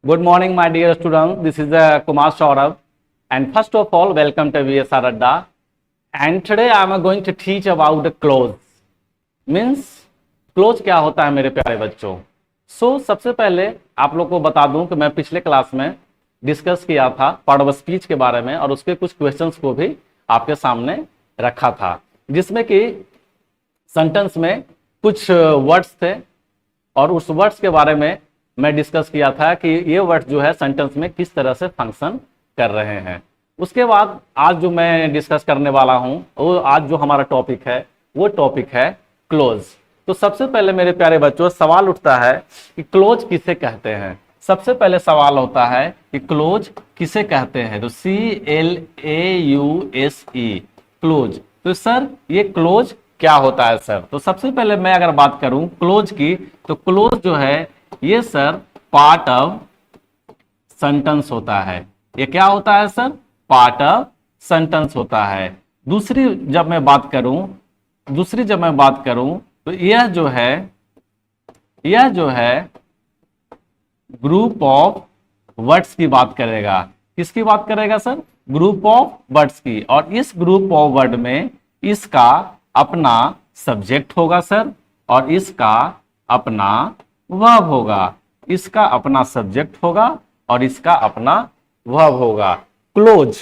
Good morning, my dear students. This is Kumar Saurabh. And first of all, welcome to VSR Adda. And today I am going to teach about the clause. Means close क्या होता है मेरे प्यारे बच्चों। सबसे पहले आप लोग को बता दूं कि मैं पिछले क्लास में डिस्कस किया था पार्ट ऑफ स्पीच के बारे में और उसके कुछ क्वेश्चंस को भी आपके सामने रखा था, जिसमें कि सेंटेंस में कुछ वर्ड्स थे और उस वर्ड्स के बारे में मैं डिस्कस किया था कि ये वर्ड्स जो है सेंटेंस में किस तरह से फंक्शन कर रहे हैं। उसके बाद आज जो मैं डिस्कस करने वाला हूं वो आज जो हमारा टॉपिक है वो टॉपिक है क्लोज। तो सबसे पहले मेरे प्यारे बच्चों सवाल उठता है कि क्लोज किसे कहते हैं। सबसे पहले सवाल होता है कि क्लोज किसे कहते हैं। तो CLAUSE क्लोज। तो सर ये क्लोज क्या होता है सर। तो सबसे पहले मैं अगर बात करूं क्लोज की, तो क्लोज जो है ये सर पार्ट ऑफ सेंटेंस होता है। ये क्या होता है सर? पार्ट ऑफ सेंटेंस होता है। दूसरी जब मैं बात करूं तो यह जो है ग्रुप ऑफ वर्ड्स की बात करेगा। किसकी बात करेगा सर? ग्रुप ऑफ वर्ड्स की। और इस ग्रुप ऑफ वर्ड में इसका अपना सब्जेक्ट होगा सर और इसका अपना वर्ब होगा। इसका अपना सब्जेक्ट होगा और इसका अपना वर्ब होगा। क्लोज,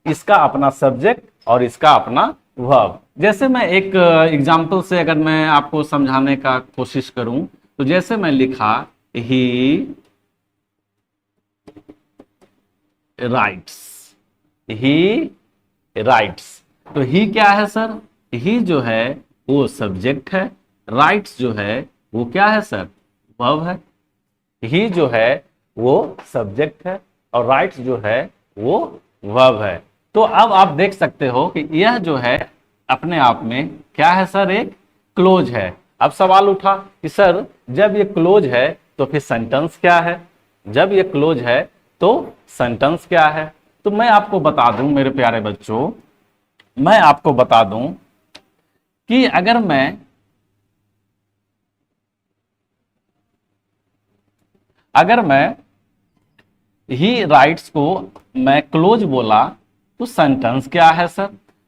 इसका अपना सब्जेक्ट और इसका अपना वर्ब। जैसे मैं एक एग्जांपल से अगर मैं आपको समझाने का कोशिश करूं तो जैसे मैं लिखा ही राइट्स, तो ही क्या है सर? ही जो है वो सब्जेक्ट है, राइट्स जो है वो क्या है सर? वर्ब है। ही जो है वो सब्जेक्ट है और राइट्स जो है वो वर्ब है। तो अब आप देख सकते हो कि यह जो है अपने आप में क्या है सर? एक क्लोज है। अब सवाल उठा कि सर जब ये क्लोज है तो फिर सेंटेंस क्या है? जब ये क्लोज है तो सेंटेंस क्या है? तो मैं आपको बता दूं मेरे प्यारे बच्चों, मैं आपको बता दूं कि अगर मैं ही राइट्स को मैं क्लोज बोला तो सेंटेंस क्या है सर?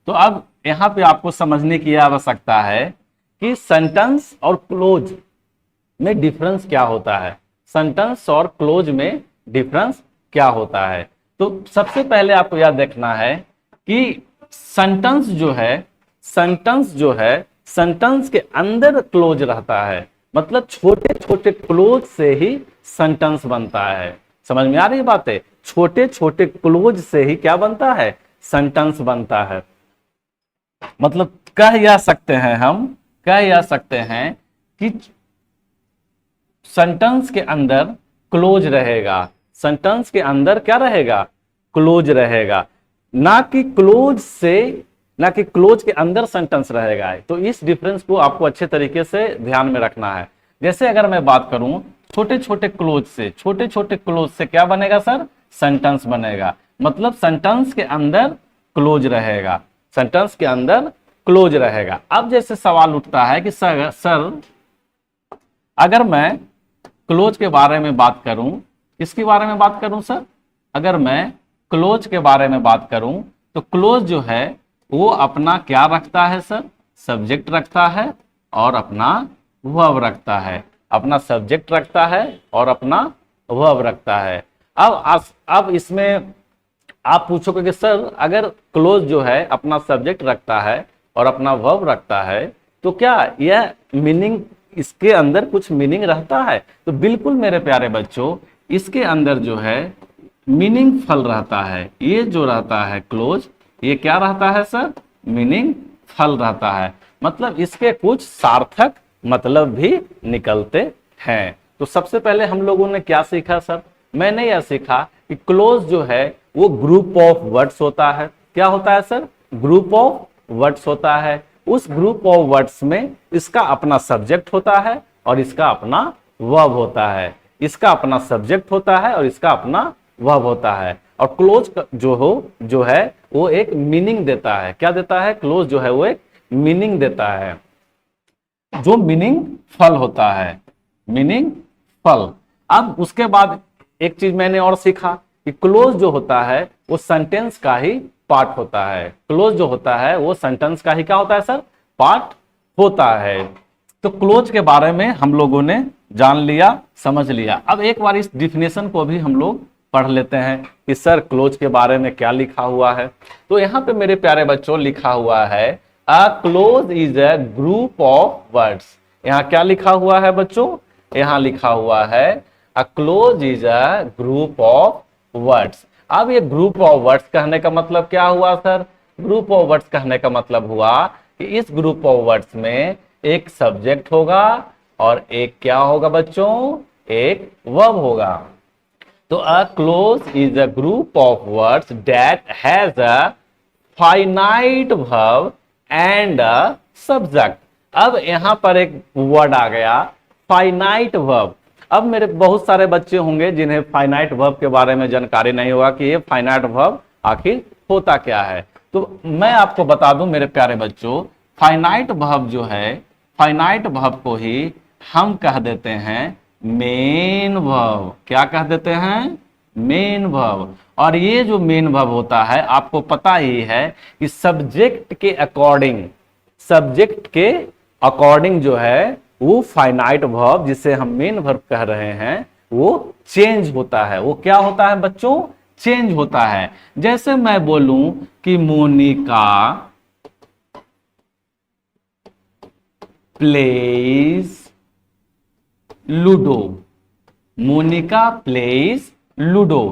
तो अब यहां पे आपको समझने की आवश्यकता है कि सेंटेंस और क्लोज में डिफरेंस क्या होता है। सेंटेंस और क्लोज में डिफरेंस क्या होता है? तो सबसे पहले आपको यह देखना है कि सेंटेंस जो है सेंटेंस के अंदर क्लोज रहता है। मतलब छोटे छोटे क्लोज से ही सेंटेंस बनता है। समझ में आ रही बात है? छोटे छोटे क्लोज से ही क्या बनता है? सेंटेंस बनता है। मतलब कह यह सकते हैं कि सेंटेंस के अंदर क्लोज रहेगा। सेंटेंस के अंदर क्या रहेगा? क्लोज रहेगा। ना कि क्लोज के अंदर सेंटेंस रहेगा। तो इस डिफरेंस को आपको अच्छे तरीके से ध्यान में रखना है। जैसे अगर मैं बात करूं छोटे छोटे क्लोज से क्या बनेगा सर? सेंटेंस बनेगा। मतलब सेंटेंस के अंदर क्लोज रहेगा। सेंटेंस के अंदर क्लोज रहेगा। अब जैसे सवाल उठता है कि सर अगर मैं क्लोज के बारे में बात करूं, किसके बारे में बात करूं सर? अगर मैं क्लोज के बारे में बात करूं तो क्लोज जो है वो अपना क्या रखता है सर? सब्जेक्ट रखता है और अपना वर्ब रखता है। अपना सब्जेक्ट रखता है और अपना वर्ब रखता है। अब इसमें आप पूछोगे कि सर अगर क्लोज जो है अपना सब्जेक्ट रखता है और अपना वर्ब रखता है तो क्या यह मीनिंग, इसके अंदर कुछ मीनिंग रहता है? तो बिल्कुल मेरे प्यारे बच्चों, इसके अंदर जो है मीनिंगफुल रहता है। ये जो रहता है क्लोज, ये क्या रहता है सर? मीनिंगफुल रहता है। मतलब इसके कुछ सार्थक मतलब भी निकलते हैं। तो सबसे पहले हम लोगों ने क्या सीखा सर? मैंने यह सीखा कि क्लोज जो है वो ग्रुप ऑफ वर्ड्स होता है। क्या होता है सर? ग्रुप ऑफ वर्ड्स होता है। उस ग्रुप ऑफ वर्ड्स में इसका अपना सब्जेक्ट होता है और इसका अपना वर्ब होता है। इसका अपना सब्जेक्ट होता है और इसका अपना वर्ब होता है। और क्लोज जो है वो एक मीनिंग देता है। क्या देता है? क्लोज जो है वो एक मीनिंग देता है, जो मीनिंगफुल होता है। मीनिंगफुल। अब उसके बाद एक चीज मैंने और सीखा कि क्लोज जो होता है वो सेंटेंस का ही पार्ट होता है। क्लोज जो होता है वो सेंटेंस का ही क्या होता है सर, पार्ट होता है। तो क्लोज के बारे में हम लोगों ने जान लिया, समझ लिया। अब एक बार इस डिफिनेशन को भी हम लोग पढ़ लेते हैं कि सर क्लोज के बारे में क्या लिखा हुआ है। तो यहाँ पे मेरे प्यारे बच्चों लिखा हुआ है a close is a group of words. यहाँ क्या लिखा हुआ है बच्चों, यहाँ लिखा हुआ है a close is a group of words. अब ये ग्रुप ऑफ वर्ड्स कहने का मतलब क्या हुआ सर, ग्रुप ऑफ वर्ड्स कहने का मतलब हुआ कि इस ग्रुप ऑफ वर्ड्स में एक सब्जेक्ट होगा और एक क्या होगा बच्चों, एक वर्ब होगा। तो a close is a group of words that has a finite verb and a subject. अब यहां पर एक वर्ड आ गया फाइनाइट वर्ब। अब मेरे बहुत सारे बच्चे होंगे जिन्हें फाइनाइट वर्ब के बारे में जानकारी नहीं होगा कि ये फाइनाइट वर्ब आखिर होता क्या है। तो मैं आपको बता दूं मेरे प्यारे बच्चों, फाइनाइट वर्ब जो है, फाइनाइट वर्ब को ही हम कह देते हैं मेन वर्ब। क्या कह देते हैं, मेन वर्ब। और ये जो मेन वर्ब होता है आपको पता ही है कि सब्जेक्ट के अकॉर्डिंग, सब्जेक्ट के अकॉर्डिंग जो है वो फाइनाइट वर्ब जिसे हम मेन वर्ब कह रहे हैं वो चेंज होता है। वो क्या होता है बच्चों, चेंज होता है। जैसे मैं बोलूं कि Monica plays ludo, Monica plays ludo.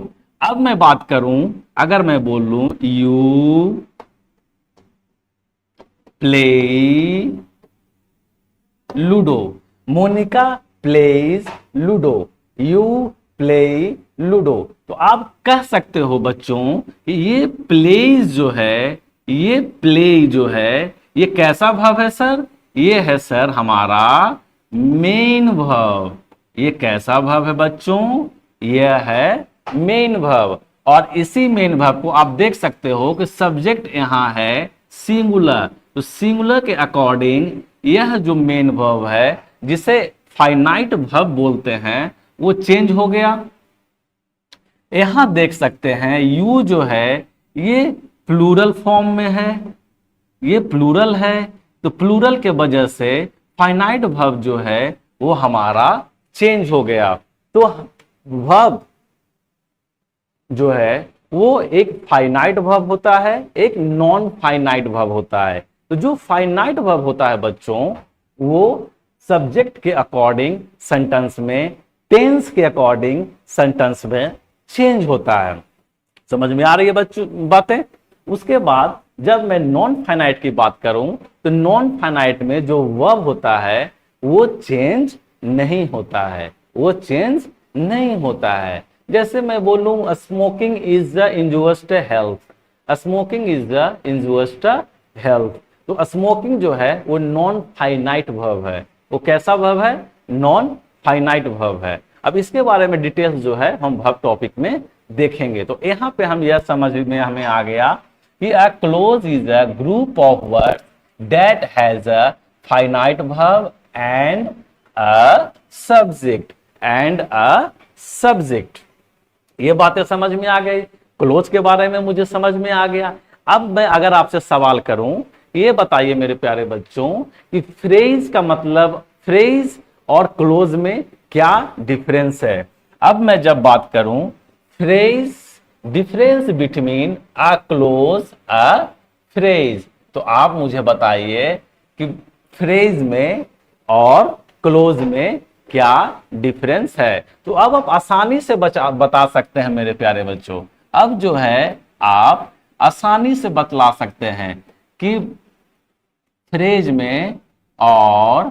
अब मैं बात करूं, अगर मैं बोलूं you play ludo, Monica plays ludo, you play ludo. तो आप कह सकते हो बच्चों कि ये प्लेज जो है, ये प्ले जो है ये कैसा वर्ब है सर, ये है सर हमारा मेन वर्ब। ये कैसा वर्ब है बच्चों, ये है मेन वर्ब। और इसी मेन वर्ब को आप देख सकते हो कि सब्जेक्ट यहां है सिंगुलर। तो सिंगुलर के अकॉर्डिंग यह जो मेन वर्ब है जिसे फाइनाइट वर्ब बोलते हैं वो चेंज हो गया। यहां देख सकते हैं यू जो है ये प्लूरल फॉर्म में है, ये प्लूरल है। तो प्लूरल के वजह से फाइनाइट वर्ब जो है वो हमारा चेंज हो गया। तो वर्ब जो है वो एक फाइनाइट वर्ब होता है, एक नॉन फाइनाइट वर्ब होता है। तो जो फाइनाइट वर्ब होता है बच्चों वो सब्जेक्ट के अकॉर्डिंग सेंटेंस में, टेंस के अकॉर्डिंग सेंटेंस में चेंज होता है। समझ में आ रही है बच्चों बातें। उसके बाद जब मैं नॉन फाइनाइट की बात करूं तो नॉन फाइनाइट में जो वर्ब होता है वो चेंज नहीं होता है, वो चेंज नहीं होता है। जैसे मैं बोलूं smoking is the injurious to health, smoking is the injurious to health. तो स्मोकिंग जो है वो नॉन फाइनाइट वर्ब है। वो कैसा वर्ब है, नॉन फाइनाइट वर्ब है। अब इसके बारे में डिटेल्स जो है हम वर्ब टॉपिक में देखेंगे। तो यहाँ पे हम यह समझ में हमें आ गया कि a close is a group of word that has a finite verb and a subject, and a subject. ये बातें समझ में आ गई, क्लोज के बारे में मुझे समझ में आ गया। अब मैं अगर आपसे सवाल करूं, ये बताइए मेरे प्यारे बच्चों कि फ्रेज का मतलब, फ्रेज और क्लोज में क्या डिफरेंस है। अब मैं जब बात करूं phrase, difference between a close a phrase, तो आप मुझे बताइए कि फ्रेज में और क्लोज में क्या डिफरेंस है। तो अब आप आसानी से बता सकते हैं मेरे प्यारे बच्चों। अब जो है आप आसानी से बतला सकते हैं कि फ्रेज में और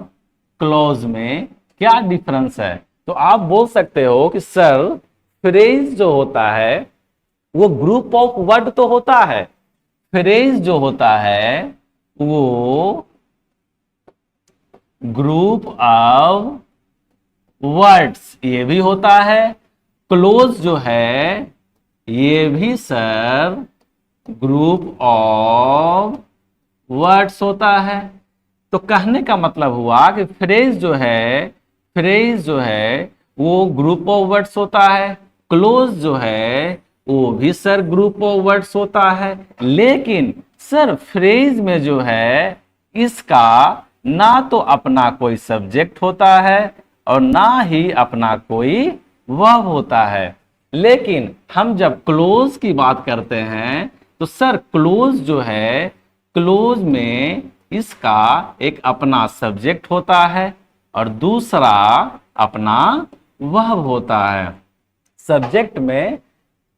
क्लोज में क्या डिफरेंस है। तो आप बोल सकते हो कि सर फ्रेज जो होता है वो ग्रुप ऑफ वर्ड तो होता है, फ्रेज जो होता है वो ग्रुप ऑफ वर्ड्स ये भी होता है। क्लोज जो है ये भी सर ग्रुप ऑफ वर्ड्स होता है। तो कहने का मतलब हुआ कि फ्रेज जो है, फ्रेज जो है वो ग्रुप ऑफ वर्ड्स होता है, क्लोज जो है वो भी सर ग्रुप ऑफ वर्ड्स होता है, लेकिन सर फ्रेज में जो है इसका ना तो अपना कोई सब्जेक्ट होता है और ना ही अपना कोई वर्ब होता है। लेकिन हम जब क्लोज की बात करते हैं तो सर क्लोज जो है, क्लोज में इसका एक अपना सब्जेक्ट होता है और दूसरा अपना वर्ब होता है। सब्जेक्ट में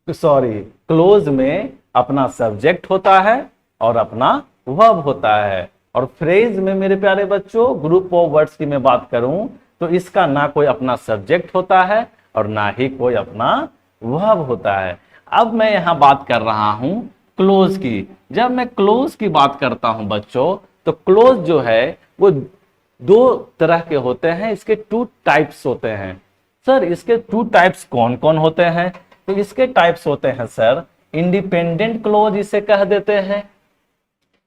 क्लोज में अपना सब्जेक्ट होता है और अपना वर्ब होता है। और फ्रेज में मेरे प्यारे बच्चों, ग्रुप ऑफ वर्ड्स की मैं बात करूं तो इसका ना कोई अपना सब्जेक्ट होता है और ना ही कोई अपना वर्ब होता है। अब मैं यहां बात कर रहा हूं क्लोज की। जब मैं क्लोज की बात करता हूं बच्चों, तो क्लोज जो है वो दो तरह के होते हैं, इसके टू टाइप्स होते हैं। सर इसके टू टाइप्स कौन कौन होते हैं? तो इसके टाइप्स होते हैं सर, इंडिपेंडेंट क्लोज इसे कह देते हैं,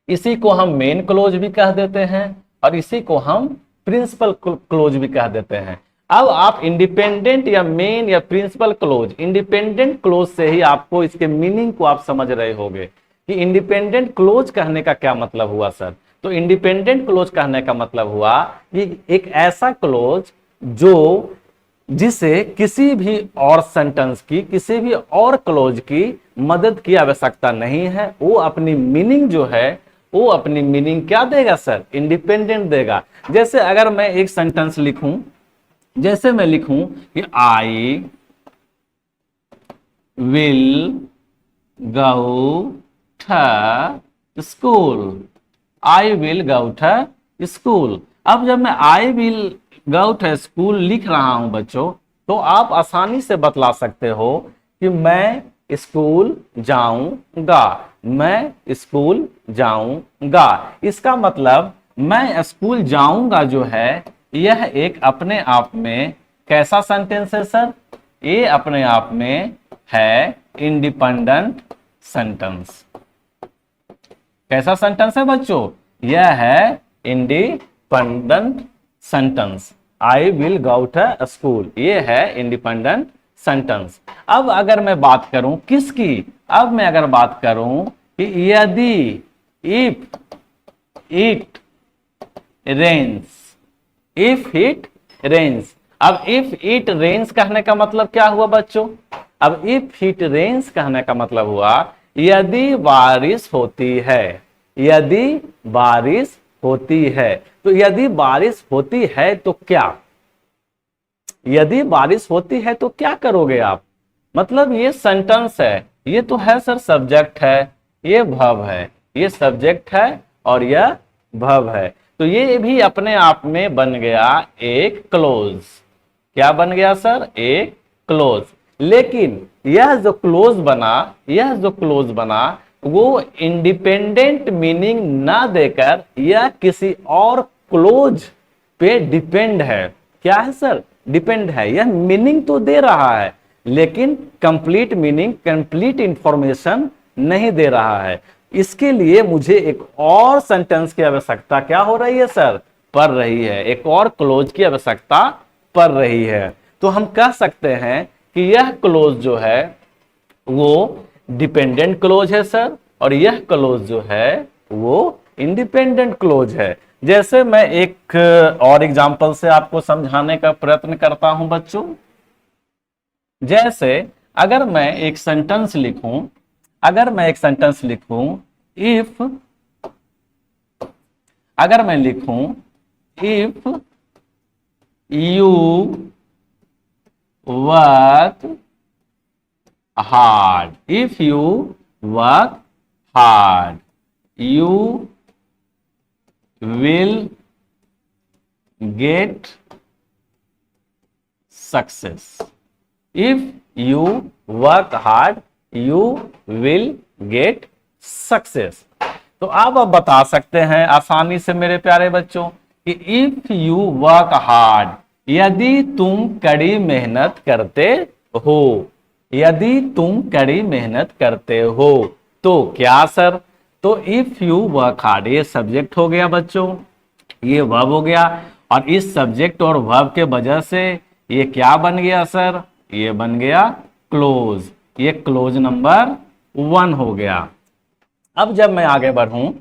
इसी को हम मेन क्लोज भी कह देते हैं और इसी को हम प्रिंसिपल क्लोज भी कह देते हैं। अब आप इंडिपेंडेंट या मेन या प्रिंसिपल क्लोज, इंडिपेंडेंट क्लोज से ही आपको इसके मीनिंग को आप समझ रहे होंगे कि इंडिपेंडेंट क्लोज कहने का क्या मतलब हुआ सर। तो इंडिपेंडेंट क्लोज कहने का मतलब हुआ कि एक ऐसा क्लोज जो जिसे किसी भी और सेंटेंस की, किसी भी और क्लोज की मदद की आवश्यकता नहीं है, वो अपनी मीनिंग जो है वो अपनी मीनिंग क्या देगा सर? इंडिपेंडेंट देगा। जैसे अगर मैं एक सेंटेंस लिखूं, जैसे मैं लिखूं कि I will go to school, I will go to school. अब जब मैं I will go to school लिख रहा हूं बच्चों, तो आप आसानी से बतला सकते हो कि मैं स्कूल जाऊंगा, मैं स्कूल जाऊंगा। इसका मतलब मैं स्कूल जाऊंगा जो है, यह एक अपने आप में कैसा सेंटेंस है सर? ये अपने आप में है इंडिपेंडेंट सेंटेंस। कैसा सेंटेंस है बच्चों? यह है independent sentence. I will go to school, ये है इंडिपेंडेंट सेंटेंस। अब अगर मैं बात करूं किसकी, अब मैं अगर बात करूं कि यदि, if it rains, if it rains. अब इफ इट रेन्स कहने का मतलब क्या हुआ बच्चों? अब इफ इट रेन्स कहने का मतलब हुआ यदि बारिश होती है, यदि बारिश होती है। तो यदि बारिश होती है तो क्या, यदि बारिश होती है तो क्या करोगे आप? मतलब ये सेंटेंस है, ये तो है सर सब्जेक्ट है, ये वर्ब है, ये सब्जेक्ट है और यह वर्ब है। तो ये भी अपने आप में बन गया एक क्लोज। क्या बन गया सर? एक क्लोज। लेकिन यह जो क्लोज बना, यह जो क्लोज बना वो इंडिपेंडेंट मीनिंग ना देकर यह किसी और क्लोज पे डिपेंड है। क्या है सर? डिपेंड है। यह मीनिंग तो दे रहा है लेकिन कंप्लीट मीनिंग, कंप्लीट इंफॉर्मेशन नहीं दे रहा है। इसके लिए मुझे एक और सेंटेंस की आवश्यकता क्या हो रही है सर? पड़ रही है। एक और क्लोज की आवश्यकता पड़ रही है। तो हम कह सकते हैं कि यह क्लोज जो है वो डिपेंडेंट क्लोज है सर, और यह क्लोज जो है वो इंडिपेंडेंट क्लोज है। जैसे मैं एक और एग्जांपल से आपको समझाने का प्रयत्न करता हूं बच्चों। जैसे अगर मैं एक सेंटेंस लिखूं, अगर मैं एक सेंटेंस लिखूं इफ, अगर मैं लिखूं if you work hard, if you work hard you will get success. If you work hard, you will get success. तो आप अब बता सकते हैं आसानी से मेरे प्यारे बच्चों कि if you work hard, यदि तुम कड़ी मेहनत करते हो, यदि तुम कड़ी मेहनत करते हो तो क्या सर? तो इफ यू वर्क हार्ड ये सब्जेक्ट हो गया बच्चों, ये वर्ब हो गया, और इस सब्जेक्ट और वर्ब के वजह से ये क्या बन गया सर? ये बन गया क्लोज, ये क्लोज नंबर 1 हो गया। अब जब मैं आगे बढ़ूं,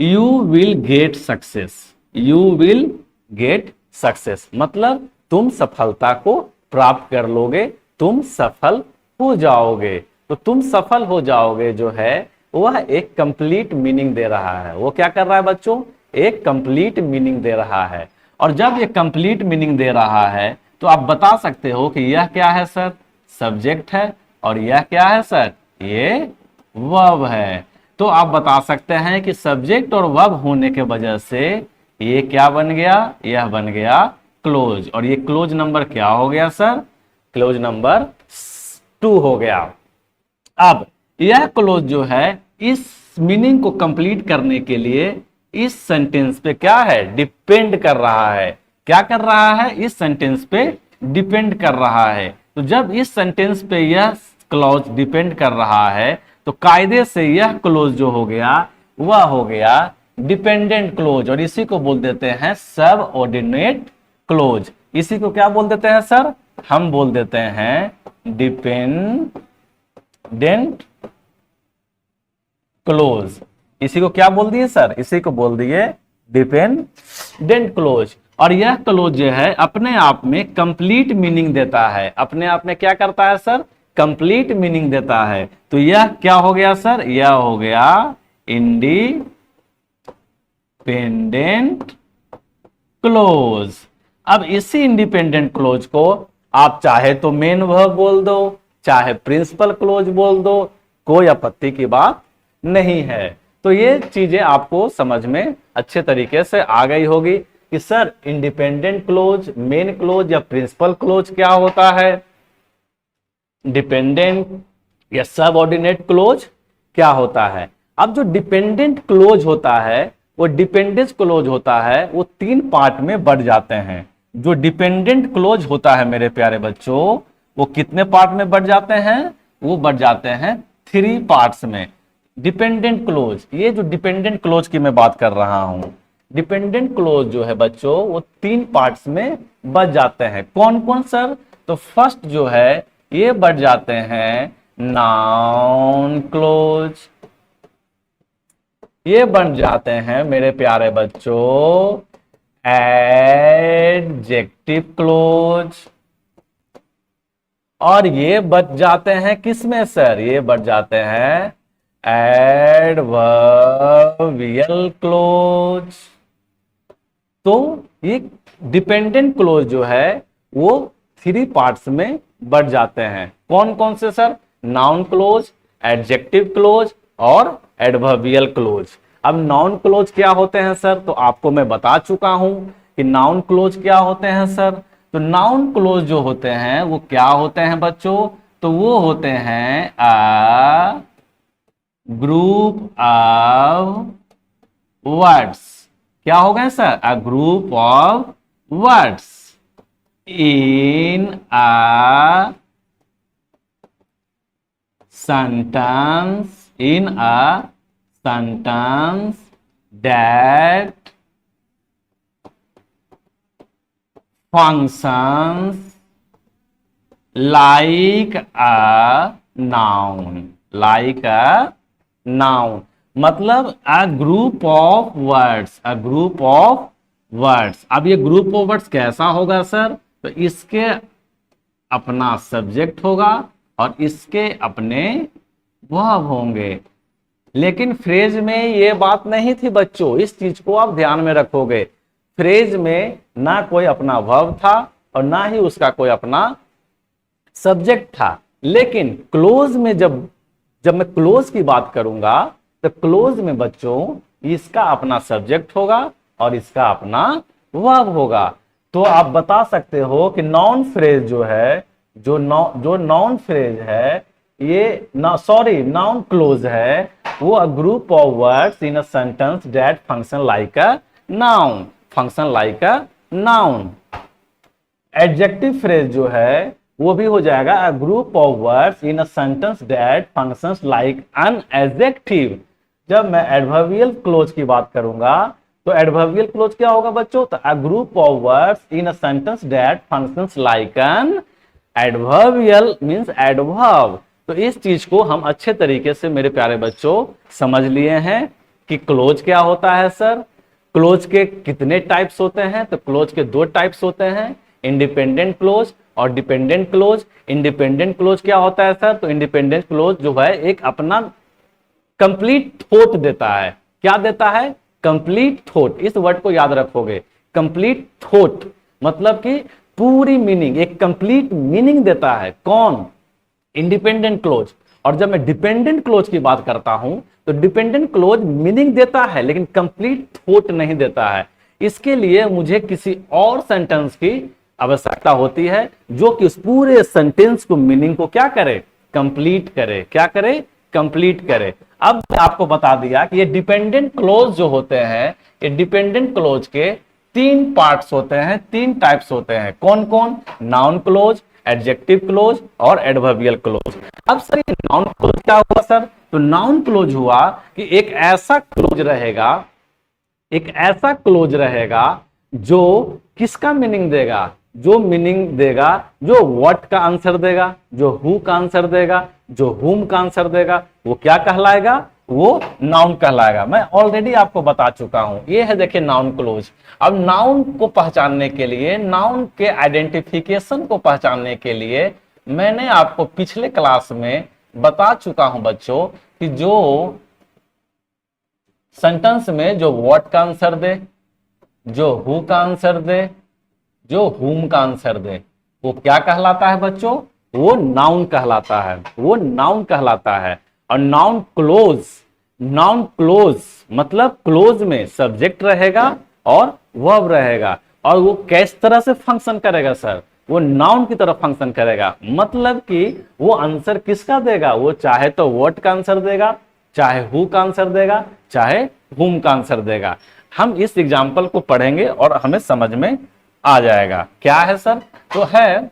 you will get success, you will get success मतलब तुम सफलता को प्राप्त कर लोगे, तुम सफल हो जाओगे। तो तुम सफल हो जाओगे जो है वह एक कंप्लीट मीनिंग दे रहा है। वो क्या कर रहा है बच्चों, एक कंप्लीट मीनिंग दे रहा है। और जब ये कंप्लीट मीनिंग दे रहा है तो आप बता सकते हो कि यह क्या है सर, सब्जेक्ट है, और यह क्या है सर, ये वर्ब है। तो आप बता सकते हैं कि सब्जेक्ट और वर्ब होने के वजह से ये क्या बन गया, यह बन गया क्लोज। और ये क्लोज नंबर क्या हो गया सर, क्लोज नंबर 2 हो गया। अब यह क्लोज जो है इस मीनिंग को कंप्लीट करने के लिए इस सेंटेंस पे क्या है, डिपेंड कर रहा है। क्या कर रहा है, इस सेंटेंस पे डिपेंड कर रहा है। तो जब इस सेंटेंस पे यह क्लॉज डिपेंड कर रहा है तो कायदे से यह क्लोज जो हो गया वह हो गया डिपेंडेंट क्लोज, और इसी को बोल देते हैं सब ऑर्डिनेट क्लोज। इसी को क्या बोल देते हैं सर, हम बोल देते हैं डिपेंडेंट क्लोज। इसी को क्या बोल दिए सर, इसी को बोल दिए डिपेंडेंट क्लोज। और यह क्लोज जो है अपने आप में कंप्लीट मीनिंग देता है, अपने आप में क्या करता है सर, कंप्लीट मीनिंग देता है। तो यह क्या हो गया सर, यह हो गया इंडिपेंडेंट क्लोज। अब इसी इंडिपेंडेंट क्लोज को आप चाहे तो मेन वर्ब बोल दो, चाहे प्रिंसिपल क्लोज बोल दो, कोई आपत्ति की बात नहीं है। तो ये चीजें आपको समझ में अच्छे तरीके से आ गई होगी कि sir independent clause, main close या प्रिंसिपल क्लोज क्या होता है, डिपेंडेंट या सबऑर्डिनेट क्लोज क्या होता है। अब जो डिपेंडेंट क्लोज होता है वो डिपेंडेंस क्लोज होता है, वो 3 पार्ट में बढ़ जाते हैं। जो डिपेंडेंट क्लोज होता है मेरे प्यारे बच्चों वो कितने पार्ट में बढ़ जाते हैं, वो बढ़ जाते हैं 3 पार्ट्स में। डिपेंडेंट क्लोज, ये जो डिपेंडेंट क्लोज की मैं बात कर रहा हूं, डिपेंडेंट क्लोज जो है बच्चों वो 3 पार्ट्स में बढ़ जाते हैं। कौन कौन सर, तो फर्स्ट जो है ये बढ़ जाते हैं नाउन क्लोज, ये बन जाते हैं मेरे प्यारे बच्चों एडजेक्टिव क्लोज, और ये बच जाते हैं किसमें सर, ये बच जाते हैं एडवर्बियल क्लोज। तो ये डिपेंडेंट क्लोज जो है वो 3 पार्ट्स में बढ़ जाते हैं। कौन कौन से sir, noun close, adjective close और एडवर्बियल क्लोज। अब नाउन क्लोज क्या होते हैं सर, तो आपको मैं बता चुका हूं कि नाउन क्लोज क्या होते हैं सर। तो नाउन क्लोज जो होते हैं वो क्या होते हैं बच्चों, तो वो होते हैं अ ग्रुप ऑफ वर्ड्स। क्या हो गए sir, a group of words in a sentence, in a sentence that functions like a noun, like a noun मतलब a group of words, a group of words। अब ये group of words कैसा होगा sir, तो इसके अपना subject होगा और इसके अपने वर्ब होंगे। लेकिन फ्रेज में ये बात नहीं थी बच्चों, इस चीज को आप ध्यान में रखोगे। फ्रेज में ना कोई अपना वर्ब था और ना ही उसका कोई अपना सब्जेक्ट था। लेकिन क्लोज में जब मैं क्लोज की बात करूंगा तो क्लोज में बच्चों इसका अपना सब्जेक्ट होगा और इसका अपना वर्ब होगा। तो आप बता सकते हो कि नाउन फ्रेज जो है, जो नाउन फ्रेज है ये नाउन क्लोज है, वो a group of words in a sentence that function like a noun, function like a noun. Adjective phrase जो है वो भी हो जाएगा a group of words in a sentence that functions like an adjective. जब मैं एडवर्बियल क्लोज की बात करूंगा तो एडवर्बियल क्लोज क्या होगा बच्चों, तो a group of words in a sentence that functions like an adverbial means adverb. तो इस चीज को हम अच्छे तरीके से मेरे प्यारे बच्चों समझ लिए हैं कि क्लोज क्या होता है सर। क्लोज के कितने टाइप्स होते हैं, तो क्लोज के दो टाइप्स होते हैं, इंडिपेंडेंट क्लोज और डिपेंडेंट क्लोज। इंडिपेंडेंट क्लोज क्या होता है सर, तो इंडिपेंडेंट क्लोज जो है एक अपना कंप्लीट थॉट देता है। क्या देता है, कंप्लीट थॉट। इस वर्ड को याद रखोगे, कंप्लीट थॉट मतलब कि पूरी मीनिंग, एक कंप्लीट मीनिंग देता है। कौन, इंडिपेंडेंट क्लोज। और जब मैं डिपेंडेंट क्लोज की बात करता हूं तो डिपेंडेंट क्लोज मीनिंग देता है लेकिन कंप्लीट थॉट नहीं देता है। इसके लिए मुझे किसी और सेंटेंस की आवश्यकता होती है जो कि उस पूरे सेंटेंस को, मीनिंग को क्या करे, कंप्लीट करे। क्या करे, कंप्लीट करे। अब आपको बता दिया कि ये डिपेंडेंट क्लोज जो होते हैं, ये डिपेंडेंट क्लोज के तीन पार्ट्स होते हैं, तीन टाइप्स होते हैं। कौन कौन, नाउन क्लोज, एडजेक्टिव क्लोज और एडवर्बियल क्लोज। अब सर ये नाउन क्लोज क्या हुआ सर, तो नाउन क्लोज हुआ कि एक ऐसा क्लोज रहेगा, एक ऐसा क्लोज रहेगा जो किसका मीनिंग देगा, जो मीनिंग देगा, जो व्हाट का आंसर देगा, जो हु का आंसर देगा, जो हुम का आंसर देगा, वो क्या कहलाएगा, वो नाउन कहलाएगा। मैं ऑलरेडी आपको बता चुका हूं, ये है देखिए नाउन क्लोज। अब नाउन को पहचानने के लिए, नाउन के आइडेंटिफिकेशन को पहचानने के लिए मैंने आपको पिछले क्लास में बता चुका हूं बच्चों कि जो सेंटेंस में जो व्हाट का आंसर दे, जो हु का आंसर दे, जो हुम का आंसर दे, वो क्या कहलाता है बच्चों, वो नाउन कहलाता है, वो नाउन कहलाता है। और नाउन क्लोज, नाउन क्लोज मतलब क्लोज में सब्जेक्ट रहेगा और वर्ब रहेगा। और वो किस तरह से फंक्शन करेगा सर, वो नाउन की तरफ फंक्शन करेगा। मतलब कि वो आंसर किसका देगा, वो चाहे तो व्हाट का आंसर देगा, चाहे हु का आंसर देगा, चाहे हुम का आंसर देगा। हम इस एग्जाम्पल को पढ़ेंगे और हमें समझ में आ जाएगा। क्या है सर, तो है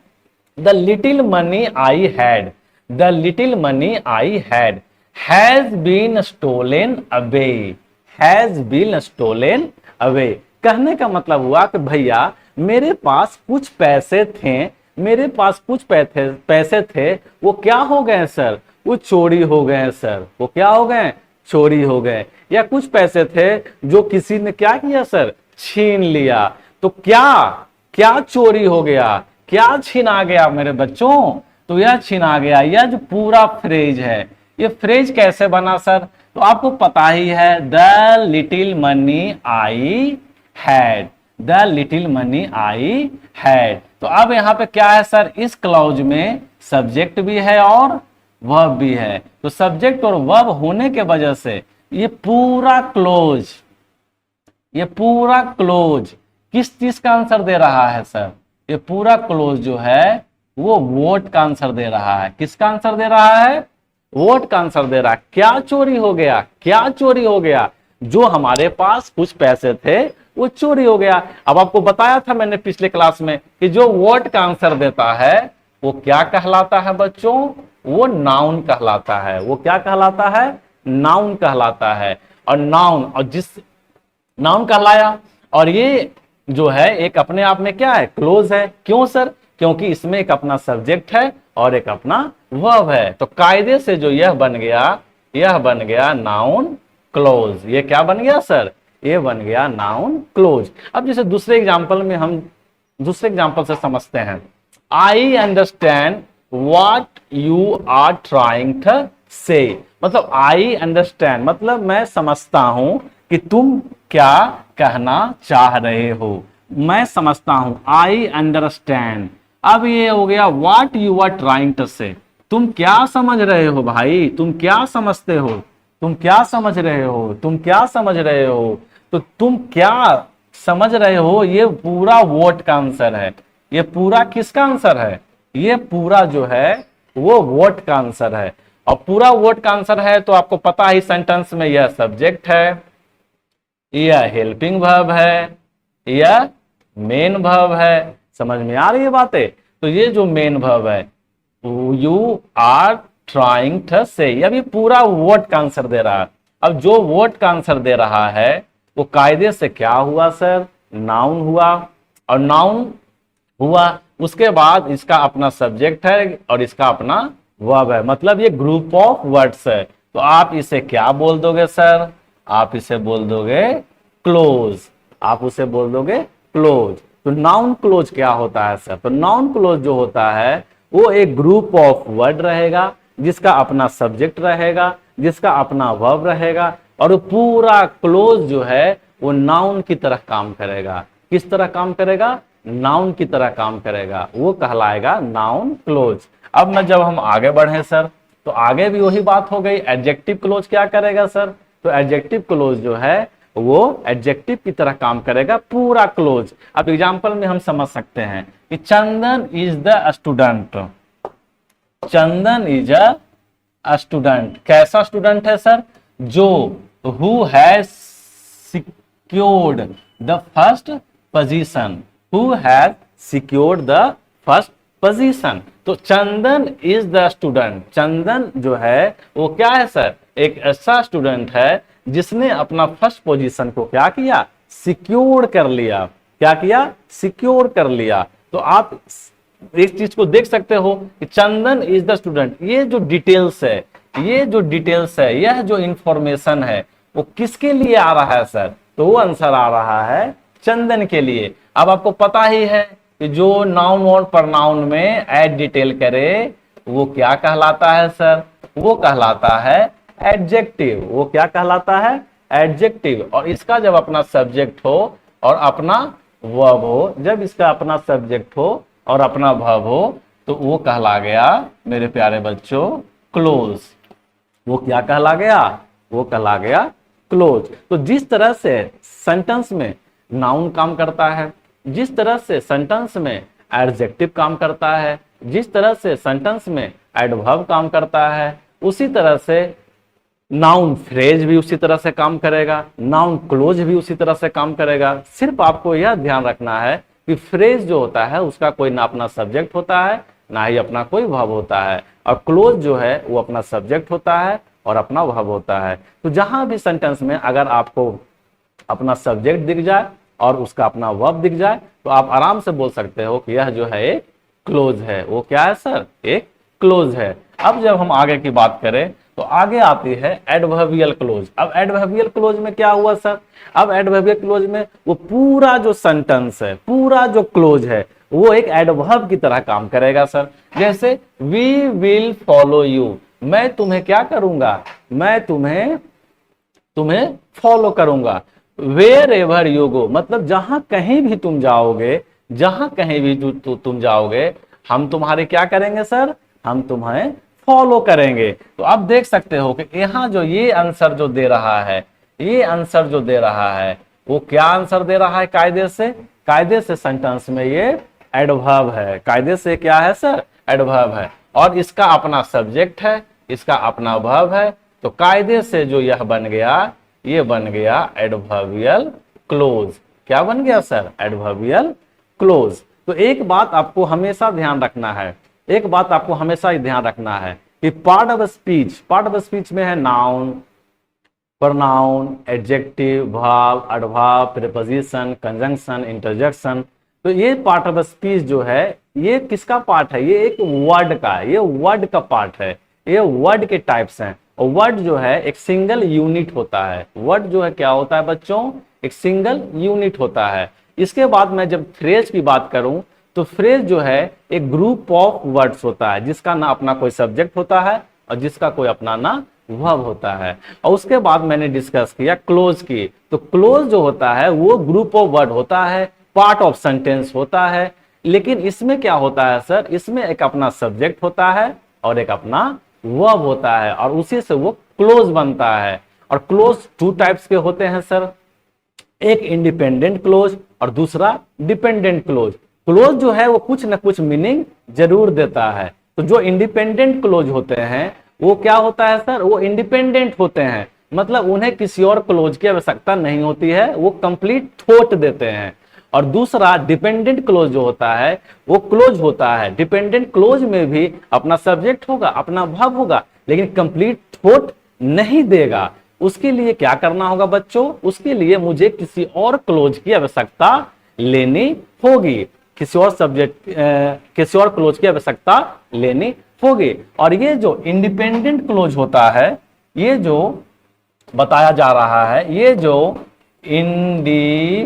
the little money I had, the little money I had has been stolen away, has been stolen away. कहने का मतलब हुआ कि भैया मेरे पास कुछ पैसे थे, मेरे पास कुछ पैसे थे, वो क्या हो गए सर, वो चोरी हो गए सर, वो क्या हो गए, चोरी हो गए। या कुछ पैसे थे जो किसी ने क्या किया सर, छीन लिया। तो क्या क्या चोरी हो गया, क्या छीना गया मेरे बच्चों, तो यह छीना गया। यह जो पूरा फ्रेज है, ये फ्रेज कैसे बना सर, तो आपको पता ही है, the little money I had, the little money I had. तो अब यहां पे क्या है सर, इस क्लॉज में सब्जेक्ट भी है और वर्ब भी है। तो सब्जेक्ट और वर्ब होने के वजह से ये पूरा क्लोज, ये पूरा क्लोज किस चीज का आंसर दे रहा है सर, ये पूरा क्लोज जो है वो वोट का आंसर दे रहा है। किसका आंसर दे रहा है, वोट का आंसर दे रहा है। क्या चोरी हो गया, क्या चोरी हो गया, जो हमारे पास कुछ पैसे थे वो चोरी हो गया। अब आपको बताया था मैंने पिछले क्लास में कि जो वोट का आंसर देता है वो क्या कहलाता है बच्चों, वो नाउन कहलाता है। वो क्या कहलाता है, नाउन कहलाता है। और नाउन, और जिस नाउन कहलाया, और ये जो है एक अपने आप में क्या है, क्लोज है। क्यों सर, क्योंकि इसमें एक अपना सब्जेक्ट है और एक अपना वर्ब है। तो कायदे से जो यह बन गया, यह बन गया नाउन क्लोज। ये क्या बन गया सर, ये बन गया नाउन क्लोज। अब जैसे दूसरे एग्जांपल में हम दूसरे एग्जांपल से समझते हैं, I understand what you are trying to say. मतलब आई अंडरस्टैंड मतलब मैं समझता हूं कि तुम क्या कहना चाह रहे हो, मैं समझता हूं, आई अंडरस्टैंड। अब ये हो गया what you are trying to say, तुम क्या समझ रहे हो भाई, तुम क्या समझते हो, तुम क्या समझ रहे हो, तुम क्या समझ रहे हो। तो तुम क्या समझ रहे हो, ये पूरा वोट का आंसर है। ये पूरा किसका आंसर है, ये पूरा जो है वो वोट का आंसर है। और पूरा वोट का आंसर है तो आपको पता ही सेंटेंस में यह सब्जेक्ट है, यह हेल्पिंग वर्ब है, यह मेन वर्ब है। समझ में आ रही है बातें। तो ये जो मेन वर्ब है, यू आर ट्राइंग टू से, यह भी पूरा वोट का आंसर दे रहा है। अब जो वोट का आंसर दे रहा है वो कायदे से क्या हुआ सर, नाउन हुआ। और नाउन हुआ उसके बाद इसका अपना सब्जेक्ट है और इसका अपना वर्ब है, मतलब ये ग्रुप ऑफ वर्ड्स है। तो आप इसे क्या बोल दोगे सर? आप इसे बोल दोगे क्लोज। आप उसे बोल दोगे क्लोज। तो नाउन क्लोज क्या होता है सर? तो नाउन क्लोज जो होता है वो एक ग्रुप ऑफ वर्ड रहेगा, जिसका अपना सब्जेक्ट रहेगा, जिसका अपना वर्ब रहेगा, और वो पूरा क्लोज जो है वो नाउन की तरह काम करेगा। किस तरह काम करेगा? नाउन की तरह काम करेगा, वो कहलाएगा नाउन क्लोज। अब मैं जब हम आगे बढ़े सर, तो आगे भी वही बात हो गई। एडजेक्टिव क्लोज क्या करेगा सर? तो एडजेक्टिव क्लोज जो है वो एडजेक्टिव की तरह काम करेगा, पूरा क्लोज। अब एग्जांपल में हम समझ सकते हैं कि Chandan is the student. Chandan is a student. कैसा स्टूडेंट है सर? जो who has secured the first position. Who has secured the first position. तो Chandan is the student. Chandan जो है वो क्या है सर? एक ऐसा स्टूडेंट है जिसने अपना फर्स्ट पोजीशन को क्या किया? सिक्योर कर लिया। क्या किया? सिक्योर कर लिया। तो आप इस चीज को देख सकते हो कि चंदन इज द स्टूडेंट। ये जो डिटेल्स है, ये जो डिटेल्स है, यह जो इंफॉर्मेशन है वो किसके लिए आ रहा है सर? तो वो आंसर आ रहा है चंदन के लिए। अब आपको पता ही है कि जो नाउन और प्रनाउन में ऐड डिटेल करे वो क्या कहलाता है सर? वो कहलाता है एडजेक्टिव। वो क्या कहलाता है? एडजेक्टिव। और इसका जब अपना सब्जेक्ट हो और अपना वर्ब हो, जब इसका अपना सब्जेक्ट हो और अपना वर्ब हो, तो वो कहला गया मेरे प्यारे बच्चों क्लोज। वो क्या कहला गया? वो कहला गया क्लोज। तो जिस तरह से सेंटेंस में नाउन काम करता है, जिस तरह से सेंटेंस में एडजेक्टिव काम करता है, जिस तरह से सेंटेंस में एडवर्ब काम करता है, उसी तरह से नाउन फ्रेज भी उसी तरह से काम करेगा, नाउन क्लोज भी उसी तरह से काम करेगा। सिर्फ आपको यह ध्यान रखना है कि फ्रेज जो होता है उसका कोई ना अपना सब्जेक्ट होता है, ना ही अपना कोई वर्ब होता है, और क्लोज जो है वो अपना सब्जेक्ट होता है और अपना वर्ब होता है। तो जहां भी सेंटेंस में अगर आपको अपना सब्जेक्ट दिख जाए और उसका अपना वर्ब दिख जाए, तो आप आराम से बोल सकते हो कि यह जो है एक क्लोज है। वो क्या है सर? एक क्लोज है। अब जब हम आगे की बात करें तो आगे आती है एडवर्बियल क्लोज। अब एडवर्बियल क्लोज में क्या हुआ सर? अब एडवर्बियल क्लोज में वो पूरा जो सेंटेंस है, पूरा जो क्लोज है, वो एक एडवर्ब की तरह काम करेगा सर। जैसे वी विल फॉलो यू। मैं तुम्हें क्या करूंगा? मैं तुम्हें फॉलो करूंगा। वेयर एवर यू गो, मतलब जहां कहीं भी तुम जाओगे, जहां कहीं भी तुम जाओगे, हम तुम्हारे क्या करेंगे सर? हम तुम्हें फॉलो करेंगे। तो आप देख सकते हो कि यहां जो ये आंसर जो दे रहा है, ये आंसर जो दे रहा है वो क्या आंसर दे रहा है? कायदे से सेंटेंस में ये एडवर्ब है। कायदे से क्या है सर? एडवर्ब है। और इसका अपना सब्जेक्ट है, इसका अपना वर्ब है। तो कायदे से जो यह बन गया, ये बन गया एडवर्बियल क्लोज। क्या बन गया सर? Adverbial close. तो एक बात आपको हमेशा ध्यान रखना है, एक बात आपको हमेशा ही ध्यान रखना है कि पार्ट ऑफ स्पीच में है noun, pronoun, adjective, verb, adverb, preposition, conjunction, interjection. तो ये पार्ट ऑफ स्पीच जो है ये किसका पार्ट है? ये एक वर्ड का, ये वर्ड का पार्ट है। ये वर्ड के टाइप्स हैं। और वर्ड जो है एक सिंगल यूनिट होता है। वर्ड जो है क्या होता है बच्चों? एक सिंगल यूनिट होता है। इसके बाद मैं जब फ्रेज की बात करूं तो फ्रेज जो है एक ग्रुप ऑफ वर्ड्स होता है, जिसका ना अपना कोई सब्जेक्ट होता है और जिसका कोई अपना ना वर्ब होता है। और उसके बाद मैंने डिस्कस किया क्लोज की। तो क्लोज जो होता है वो ग्रुप ऑफ वर्ड होता है, पार्ट ऑफ सेंटेंस होता है। लेकिन इसमें क्या होता है सर? इसमें एक अपना सब्जेक्ट होता है और एक अपना वर्ब होता है, और उसी से वो क्लोज बनता है। और क्लोज टू टाइप्स के होते हैं सर, एक इंडिपेंडेंट क्लोज और दूसरा डिपेंडेंट क्लोज। क्लोज जो है वो कुछ ना कुछ मीनिंग जरूर देता है। तो जो इंडिपेंडेंट क्लोज होते हैं वो क्या होता है सर? वो इंडिपेंडेंट होते हैं, मतलब उन्हें किसी और क्लोज की आवश्यकता नहीं होती है, वो कंप्लीट थॉट देते हैं। और दूसरा डिपेंडेंट क्लोज जो होता है वो क्लोज होता है। डिपेंडेंट क्लोज में भी अपना सब्जेक्ट होगा, अपना वर्ब होगा, लेकिन कंप्लीट थॉट नहीं देगा। उसके लिए क्या करना होगा बच्चों? उसके लिए मुझे किसी और क्लोज की आवश्यकता लेनी होगी। किसी और सब्जेक्ट किसी और क्लोज की आवश्यकता लेनी होगी। और ये जो इंडिपेंडेंट क्लोज होता है, ये जो बताया जा रहा है, ये जो इंडिपेंडेंट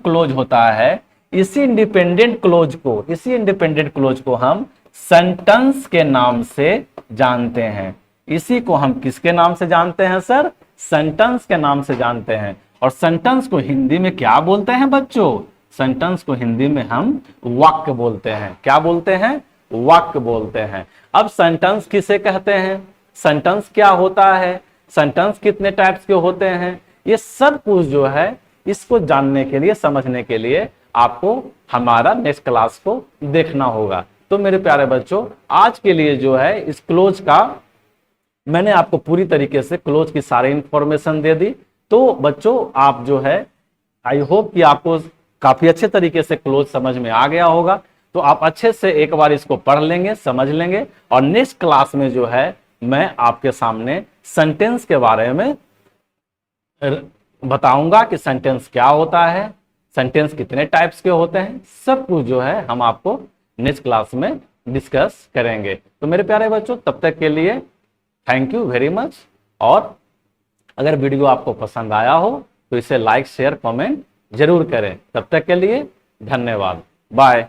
क्लोज होता है, इसी इंडिपेंडेंट क्लोज को हम सेंटेंस के नाम से जानते हैं। इसी को हम किसके नाम से जानते हैं सर? सेंटेंस के नाम से जानते हैं। और सेंटेंस को हिंदी में क्या बोलते हैं बच्चों? सेंटेंस को हिंदी में हम वाक्य बोलते हैं। क्या बोलते हैं? वाक्य बोलते हैं। अब सेंटेंस किसे कहते हैं? सेंटेंस क्या होता है? सेंटेंस कितने टाइप्स के होते हैं? ये सब कुछ जो है, इसको जानने के लिए, समझने के लिए आपको हमारा नेक्स्ट क्लास को देखना होगा। तो मेरे प्यारे बच्चों, आज के लिए जो है इस क्लोज का मैंने आपको पूरी तरीके से क्लोज की सारी इंफॉर्मेशन दे दी। तो बच्चों, आप जो है, आई होप कि आपको काफी अच्छे तरीके से क्लोज समझ में आ गया होगा। तो आप अच्छे से एक बार इसको पढ़ लेंगे, समझ लेंगे, और नेक्स्ट क्लास में जो है मैं आपके सामने सेंटेंस के बारे में बताऊंगा कि सेंटेंस क्या होता है, सेंटेंस कितने टाइप्स के होते हैं, सब कुछ जो है हम आपको नेक्स्ट क्लास में डिस्कस करेंगे। तो मेरे प्यारे बच्चों, तब तक के लिए थैंक यू वेरी मच। और अगर वीडियो आपको पसंद आया हो तो इसे लाइक, शेयर, कमेंट जरूर करें। तब तक के लिए धन्यवाद। बाय।